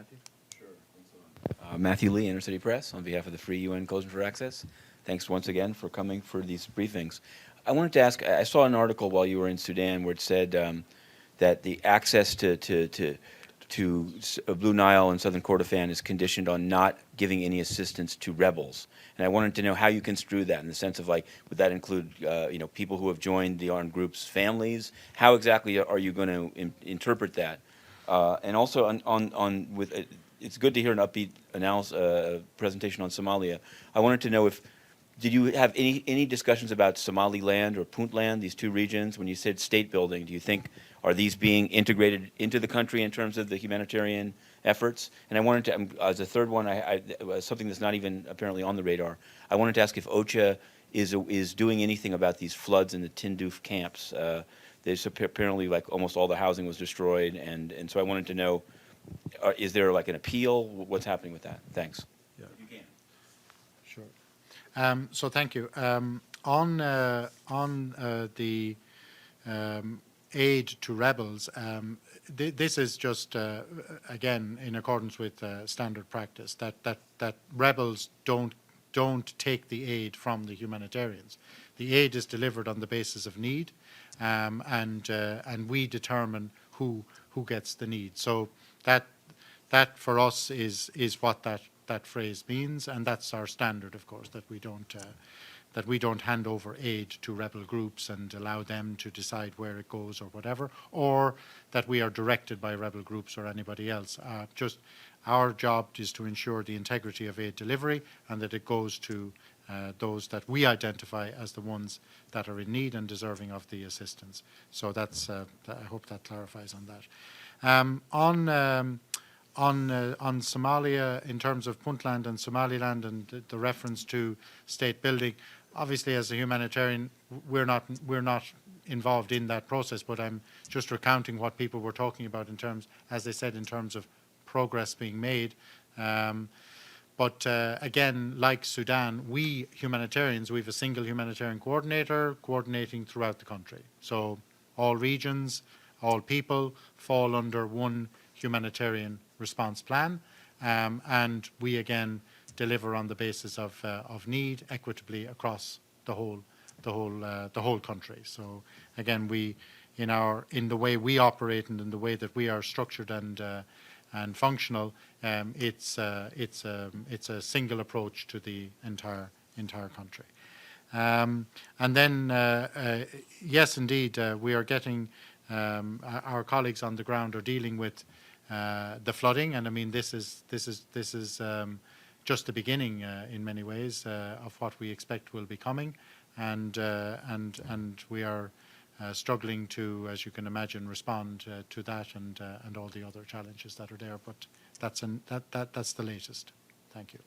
Matthew? Sure. Thanks a lot. Matthew Lee, Inner City Press, on behalf of the Free UN Coalition for Access. Thanks once again for coming for these briefings. I wanted to ask, I saw an article while you were in Sudan where it said that the access to Blue Nile and southern Kordofan is conditioned on not giving any assistance to rebels. And I wanted to know how you construe that in the sense of, like, would that include, people who have joined the armed groups' families? How exactly are you going to interpret that? And also it's good to hear an upbeat presentation on Somalia. I wanted to know did you have any discussions about Somaliland or Puntland, these two regions? When you said state building, do you think, are these being integrated into the country in terms of the humanitarian efforts? And I wanted to, as a third one, something that's not even apparently on the radar, I wanted to ask if OCHA is doing anything about these floods in the Tindouf camps. There's apparently, like, almost all the housing was destroyed, and so I wanted to know, is there like an appeal? What's happening with that? Thanks. Yeah. If you can. Sure. So thank you. On the aid to rebels, this is just again in accordance with standard practice that rebels don't take the aid from the humanitarians. The aid is delivered on the basis of need, and we determine who gets the need. So that for us is what that phrase means, and that's our standard, of course, that we don't hand over aid to rebel groups and allow them to decide where it goes or whatever, or that we are directed by rebel groups or anybody else. Just our job is to ensure the integrity of aid delivery and that it goes to those that we identify as the ones that are in need and deserving of the assistance. So that's I hope that clarifies on that. On Somalia, in terms of Puntland and Somaliland and the reference to state building, obviously as a humanitarian we're not involved in that process, but I'm just recounting what people were talking about in terms, as they said, in terms of progress being made. But again, like Sudan, we humanitarians, we have a single humanitarian coordinator coordinating throughout the country. So all regions, all people fall under one humanitarian response plan, and we again deliver on the basis of need equitably across the whole country. So again, we in the way we operate and in the way that we are structured and functional, it's a single approach to the entire country. And then yes, indeed, we are getting our colleagues on the ground are dealing with the flooding, and I mean this is just the beginning in many ways of what we expect will be coming, and we are struggling to, as you can imagine, respond to that and all the other challenges that are there. But that's the latest. Thank you.